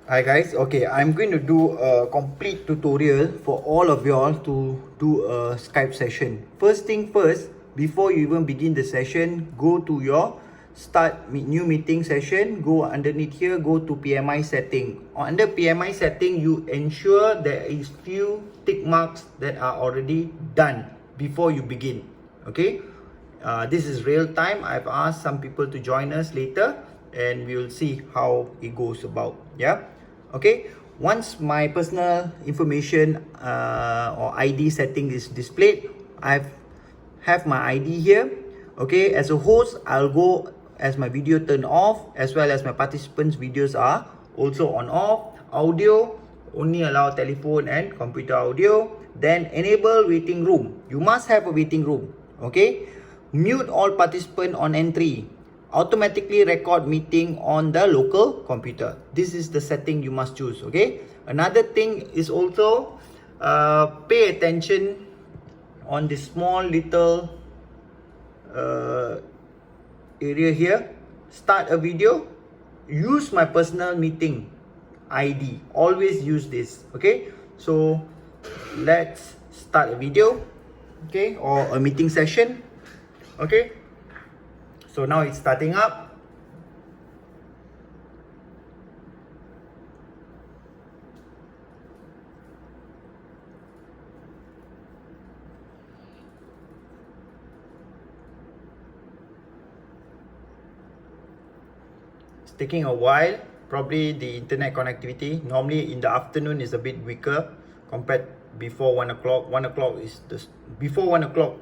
Hi guys, okay, I'm going to do a complete tutorial for all of y'all to do a Skype session. First thing first, before you even begin the session, go to your new meeting session, go underneath here, go to PMI setting. Under PMI setting, you ensure there is few tick marks that are already done before you begin, okay? This is real time. I've asked some people to join us later and we will see how it goes about. Yeah, okay. Once my personal information or ID setting is displayed, have my ID here. Okay, as a host, I'll go as my video turn off, as well as my participants videos are also on off. Audio only allow telephone and computer audio. Then enable waiting room. You must have a waiting room. Okay, mute all participant on entry. Automatically record meeting on the local computer. This is the setting you must choose. Okay, another thing is also pay attention on this small little area here. Start a video. Use my personal meeting ID. Always use this. Okay, so let's start a video, okay, or a meeting session. Okay, so now it's starting up. It's taking a while. Probably the internet connectivity. Normally in the afternoon is a bit weaker compared before 1 o'clock. 1 o'clock is before 1 o'clock.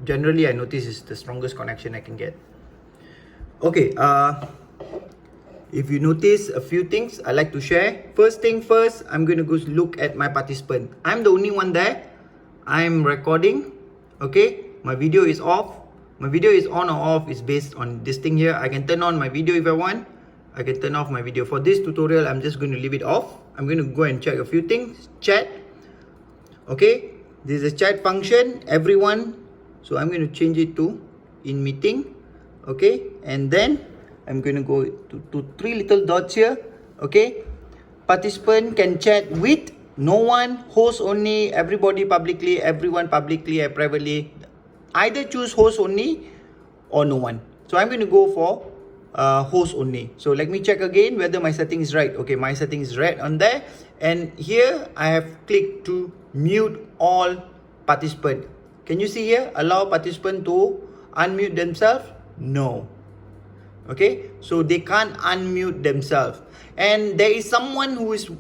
Generally, I notice is the strongest connection I can get. Okay, if you notice a few things I like to share. First thing first, I'm going to go look at my participant. I'm the only one there. I'm recording. Okay, my video is off. My video is on or off is based on this thing here. I can turn on my video if I want. I can turn off my video. For this tutorial, I'm just going to leave it off. I'm going to go and check a few things. Chat. Okay, this is a chat function. Everyone. So I'm going to change it to in meeting. Okay, and then I'm going to go to three little dots here. Okay, participant can chat with no one, host only, everybody publicly, everyone publicly and privately. Either choose host only or no one. So I'm going to go for host only. So let me check again whether my setting is right. Okay, my setting is right on there, and here I have clicked to mute all participant. Can you see here, allow participant to unmute themselves? No. Okay, so they can't unmute themselves, and there is someone who is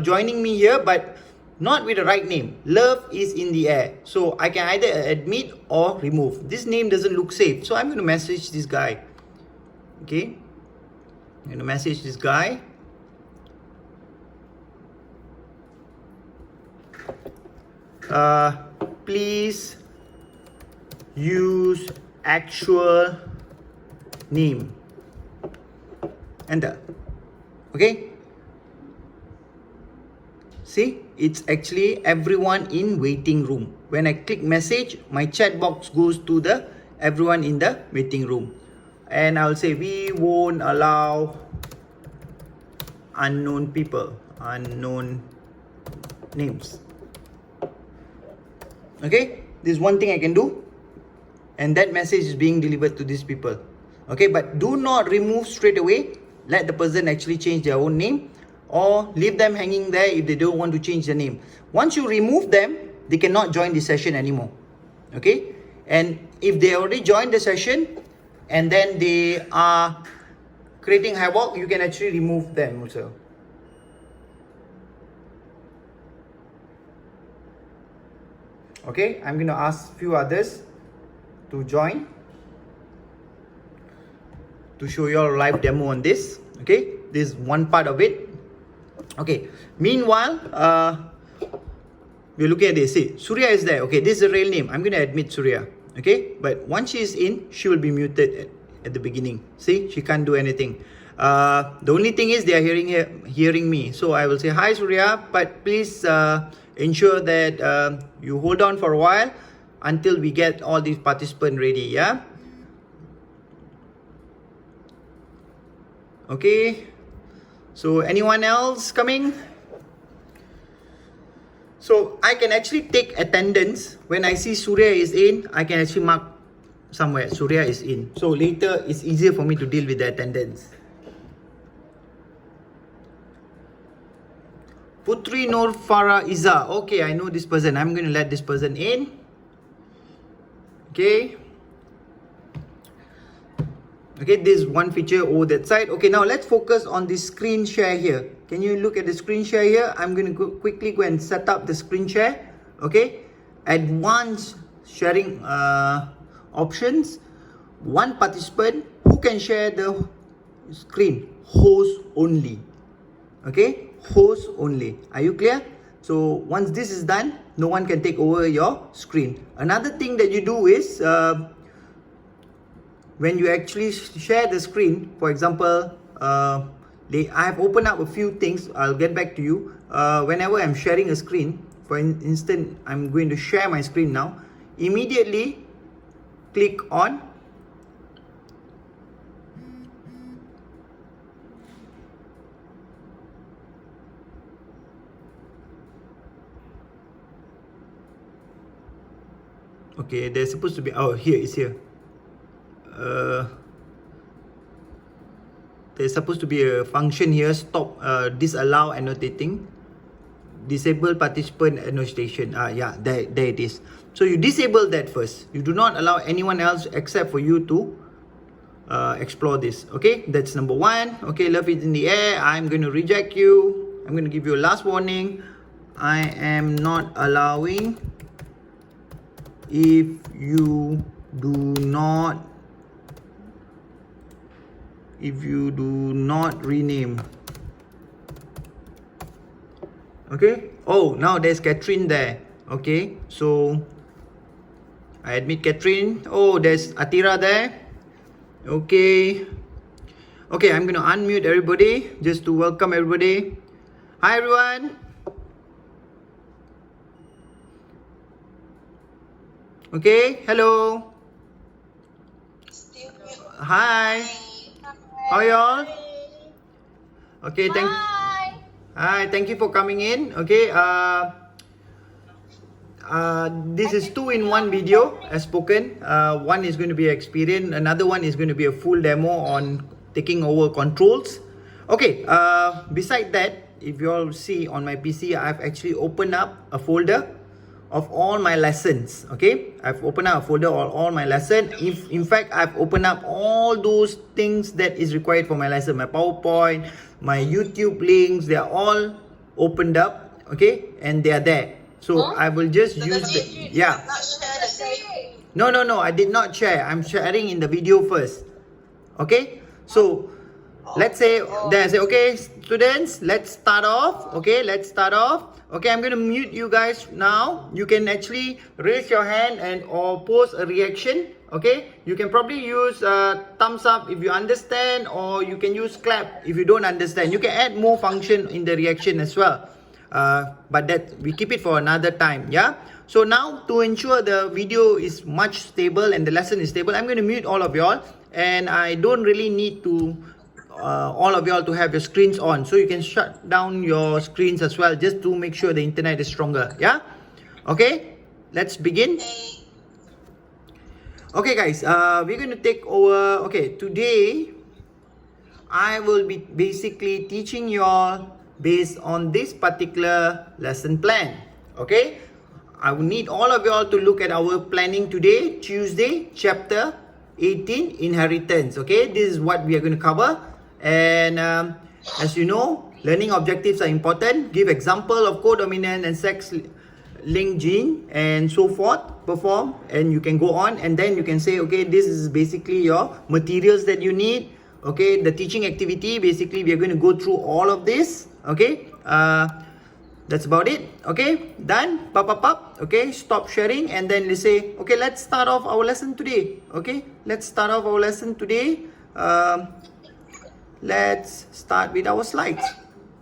joining me here but not with the right name. Love is in the air, so I can either admit or remove. This name doesn't look safe, so I'm going to message this guy. Okay, I'm going to message this guy. Please use actual name. Enter. Okay, see, it's actually everyone in waiting room. When I click message, my chat box goes to the everyone in the waiting room, and I'll say we won't allow unknown people, unknown names. Okay, this is one thing I can do, and that message is being delivered to these people. Okay, but do not remove straight away. Let the person actually change their own name, or leave them hanging there if they don't want to change their name. Once you remove them, they cannot join the session anymore. Okay, and if they already joined the session and then they are creating havoc, you can actually remove them also. Okay, I'm going to ask few others to join to show you a live demo on this. Okay, this is one part of it. Okay, meanwhile, we're looking at this. See, Surya is there. Okay, this is a real name. I'm going to admit Surya. Okay, but once she is in, she will be muted at the beginning. See, she can't do anything. The only thing is they are hearing me. So I will say, hi Surya, but please ensure that you hold on for a while until we get all these participants ready. Yeah. Okay, So anyone else coming? So I can actually take attendance. When I see Surya is in, I can actually mark somewhere Surya is in. So later it's easier for me to deal with the attendance. Putri Nur Farah Iza. Okay, I know this person. I'm going to let this person in. Okay. Okay, this is one feature over that side. Okay, now let's focus on this screen share here. Can you look at the screen share here? I'm going to quickly go and set up the screen share. Okay, advanced sharing options. One participant who can share the screen, host only. Okay, host only. Are you clear? So once this is done, no one can take over your screen. Another thing that you do is when you actually share the screen, for example, I have opened up a few things. I'll get back to you. Whenever I'm sharing a screen, for instance, I'm going to share my screen now. Immediately click on okay, there's supposed to be, oh, here, it's here. There's supposed to be a function here, stop, disallow annotating, disable participant annotation. Yeah, there it is. So you disable that first. You do not allow anyone else except for you to explore this. Okay, that's number one. Okay, love is in the air. I'm going to reject you. I'm going to give you a last warning. I am not allowing if you do not rename. Okay, oh, now there's Catherine there. Okay, so I admit Catherine. Oh, there's Atira there. Okay, I'm gonna unmute everybody just to welcome everybody. Hi everyone. Okay, hello. Hi. How are y'all? Okay, thank you for coming in. Okay, this is 2-in-1 video as spoken. One is going to be experience, another one is going to be a full demo on taking over controls. Okay, beside that, if you all see on my PC, I've actually opened up a folder of all my lessons. Okay, I've opened up a folder of all my lesson. In fact, I've opened up all those things that is required for my lesson, my PowerPoint, my YouTube links, they are all opened up. Okay, and they are there. So I will just use the, yeah. No, I did not share. I'm sharing in the video first. Okay, so let's say, then I say, okay, students, let's start off. Okay, Okay, I'm going to mute you guys now. You can actually raise your hand and or post a reaction. Okay, you can probably use thumbs up if you understand, or you can use clap if you don't understand. You can add more function in the reaction as well. But that we keep it for another time. Yeah. So now, to ensure the video is much stable and the lesson is stable, I'm going to mute all of y'all, and I don't really need to all of y'all to have your screens on, so you can shut down your screens as well, just to make sure the internet is stronger. Yeah. Okay, let's begin. Okay guys, we're going to take over. Okay, today I will be basically teaching you all based on this particular lesson plan. Okay, I will need all of y'all to look at our planning today, Tuesday, chapter 18, inheritance. Okay, this is what we are going to cover. And as you know, learning objectives are important. Give example of codominant and sex linked gene and so forth, perform, and you can go on, and then you can say, okay, this is basically your materials that you need. Okay, the teaching activity, basically we are going to go through all of this. Okay, that's about it. Okay, done. Okay, stop sharing, and then let's say, okay, let's start off our lesson today. Okay, let's start off our lesson today. Let's start with our slides.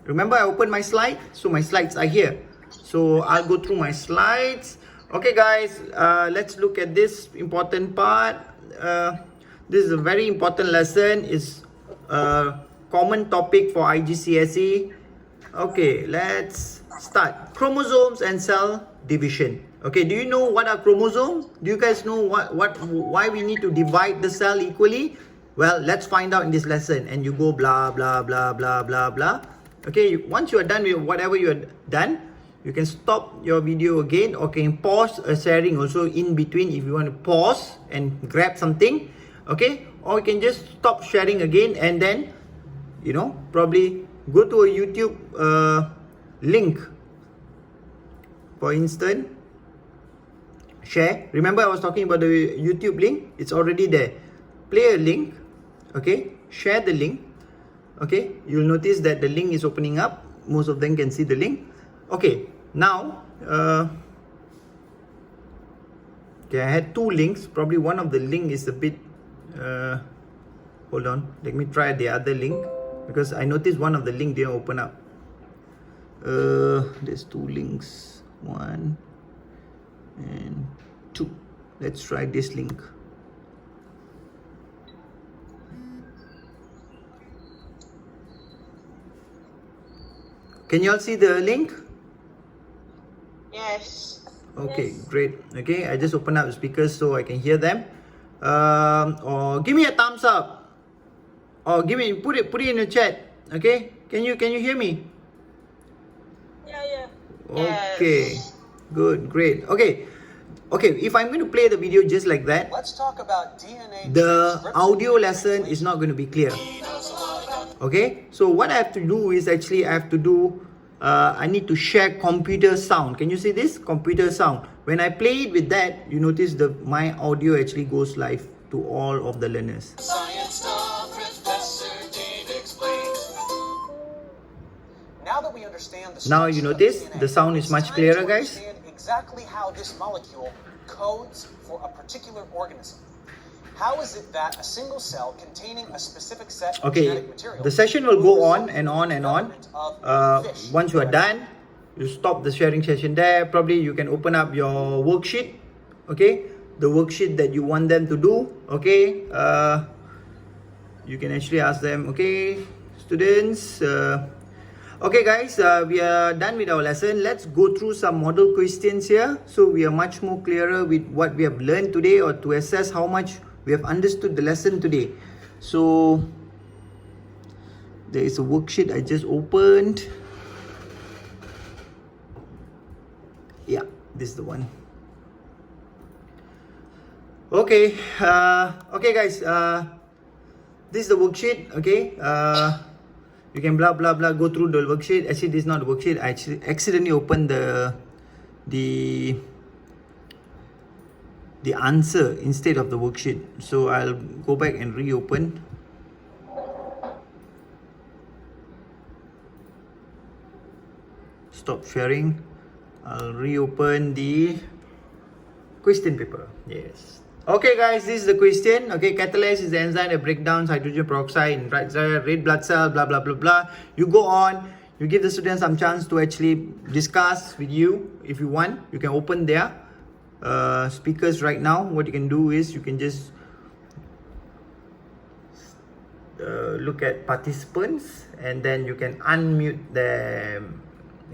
Remember, I opened my slide, so my slides are here. So I'll go through my slides. Okay guys, let's look at this important part. This is a very important lesson. It's common topic for IGCSE. Okay, let's start. Chromosomes and cell division. Okay, do you know what are chromosomes? Do you guys know why we need to divide the cell equally? Well, let's find out in this lesson. And you go blah blah blah blah blah blah. Okay, once you are done with whatever you are done, you can stop your video again, or can pause a sharing also in between if you want to pause and grab something. Okay, or you can just stop sharing again and then, you know, probably go to a YouTube link. For instance, share. Remember I was talking about the YouTube link? It's already there. Play a link. Okay, share the link. Okay, you'll notice that the link is opening up. Most of them can see the link. Okay, now okay, I had two links. Probably one of the link is a bit hold on, let me try the other link, because I noticed one of the link didn't open up. There's two links, 1 and 2. Let's try this link. Can you all see the link? Yes. Okay, Yes. great. Okay, I just open up the speakers so I can hear them. Or give me a thumbs up. Or put it in the chat. Okay, can you hear me? Yeah. Okay, Yes. good, great. Okay, if I'm going to play the video just like that, Let's talk about DNA. the transcription audio and lesson is translation. not going to be clear. Okay, so what I have to do is actually I have to do I need to share computer sound. Can you see this computer sound? When I play it with that, you notice my audio actually goes live to all of the learners. Science stuff, Professor Dave explains. Now that we understand the Now you structure of notice DNA, the sound is it's much time clearer, to guys. understand exactly how this molecule codes for a particular organism. How is it that a single cell containing a specific set of Okay, genetic material the session will go on results and on and on. in the development of fish? Once you are done, you stop the sharing session there. Probably you can open up your worksheet. Okay, the worksheet that you want them to do. Okay, you can actually ask them. Okay, students. Okay guys, we are done with our lesson. Let's go through some model questions here, so we are much more clearer with what we have learned today, or to assess how much we have understood the lesson today. So there is a worksheet I just opened. Yeah, this is the one. Okay, okay guys, this is the worksheet. Okay, you can blah blah blah go through the worksheet. Actually, this is not the worksheet. I actually accidentally opened the answer instead of the worksheet, so I'll go back and reopen. Stop sharing. I'll reopen the question paper. Yes. Okay guys, this is the question. Okay, catalase is the enzyme that breaks down hydrogen peroxide in red blood cell, blah blah blah blah. You go on, you give the students some chance to actually discuss with you. If you want, you can open their speakers right now. What you can do is you can just look at participants and then you can unmute them.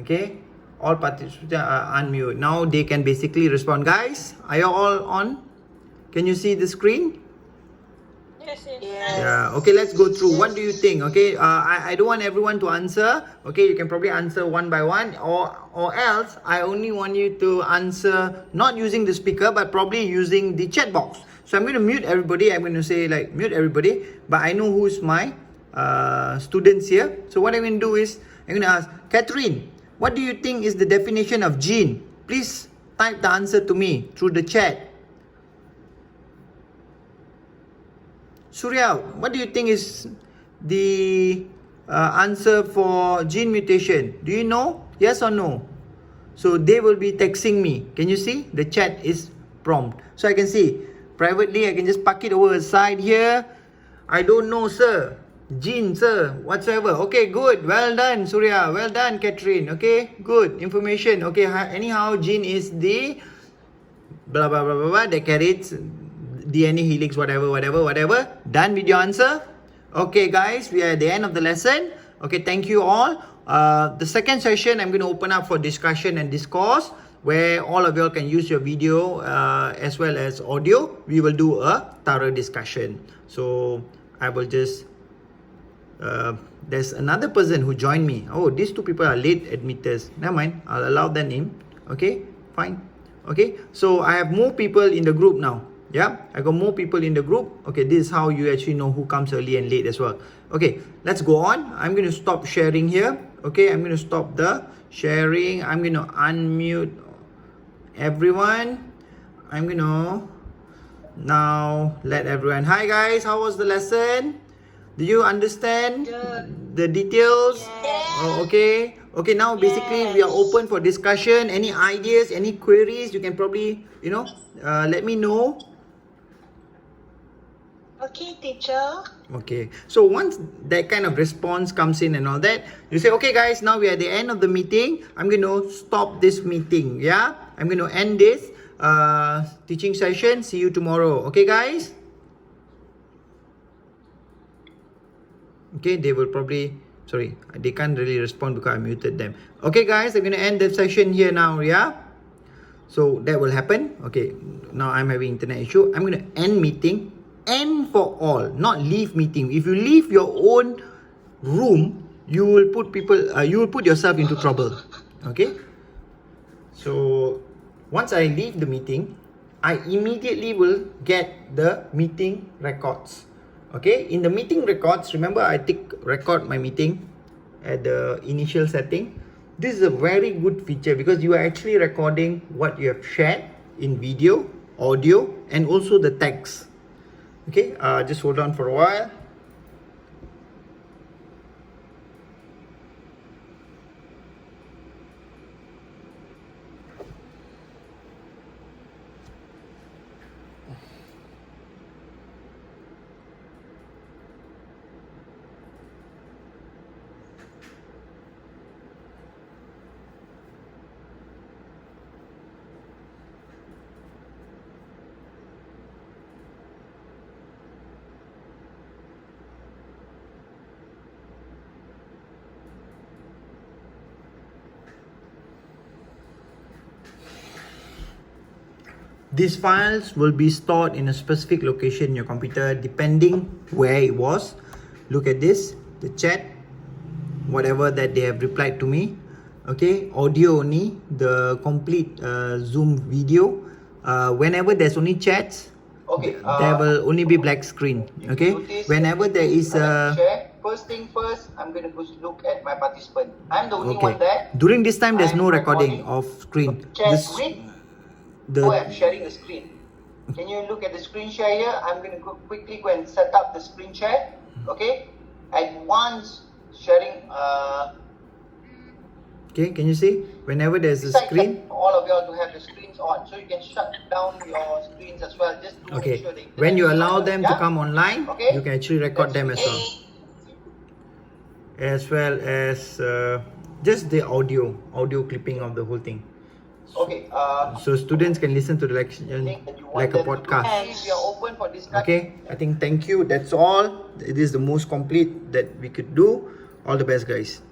Okay, all participants are unmute. Now they can basically respond. Guys, are you all on? Can you see the screen? Yes. Yeah. Okay, let's go through. What do you think? Okay, I don't want everyone to answer. Okay, you can probably answer one by one, or else I only want you to answer not using the speaker but probably using the chat box. So I'm going to mute everybody. I'm going to say like mute everybody, but I know who's my students here. So what I'm going to do is I'm going to ask Catherine, what do you think is the definition of gene? Please type the answer to me through the chat. Surya, what do you think is the answer for gene mutation? Do you know? Yes or no? So they will be texting me. Can you see? The chat is prompt. So I can see. Privately, I can just park it over aside here. I don't know, sir. Gene, sir. Whatsoever. Okay, good. Well done, Surya. Well done, Catherine. Okay, good. Information. Okay, anyhow, gene is the blah, blah, blah, blah, blah, that carries DNA helix, whatever. Done with your answer? Okay, guys, we are at the end of the lesson. Okay, thank you all. The second session, I'm going to open up for discussion and discourse, where all of you all can use your video as well as audio. We will do a thorough discussion. So I will just there's another person who joined me. Oh, these two people are late admitters. Never mind, I'll allow them in. Okay, fine. Okay, so I have more people in the group now. Yeah, I got more people in the group. Okay, this is how you actually know who comes early and late as well. Okay, let's go on. I'm going to stop sharing here. Okay, I'm going to stop the sharing. I'm going to unmute everyone. I'm going to now let everyone. Hi guys, how was the lesson? Do you understand the details? Oh, okay. Okay, now basically we are open for discussion. Any ideas, any queries, you can probably, let me know. Okay, teacher. Okay, so once that kind of response comes in and all that, you say, okay guys, now we are at the end of the meeting. I'm going to stop this meeting. Yeah, I'm going to end this teaching session. See you tomorrow. Okay guys? Okay, they will probably, sorry, they can't really respond because I muted them. Okay guys, I'm going to end the session here now. Yeah, so that will happen. Okay, now I'm having internet issue. I'm going to end meeting. End for all, not leave meeting. If you leave your own room, you will put you will put yourself into trouble. Okay, so once I leave the meeting, I immediately will get the meeting records. Okay, in the meeting records, remember I record my meeting at the initial setting. This is a very good feature because you are actually recording what you have shared in video, audio, and also the text. Okay, just hold on for a while. These files will be stored in a specific location in your computer depending where it was. Look at this, the chat, whatever that they have replied to me. Okay, audio only, the complete Zoom video. Whenever there's only chats, there will only be black screen. Okay, whenever there is a first thing first, I'm going to go look at my participant. I'm the only one there. During this time, there's no recording of screen. I'm sharing the screen. Can you look at the screen share here? I'm going to quickly go and set up the screen share. Okay, and once sharing. Okay, can you see? Whenever there's a screen, all of you all to have the screens on, so you can shut down your screens as well. Just to make sure when you allow them to come online, you can actually record them as well as just the audio clipping of the whole thing. Okay. So students can listen to the lecture like a podcast. We are open for discussion. Okay. I think thank you. That's all. It is the most complete that we could do. All the best, guys.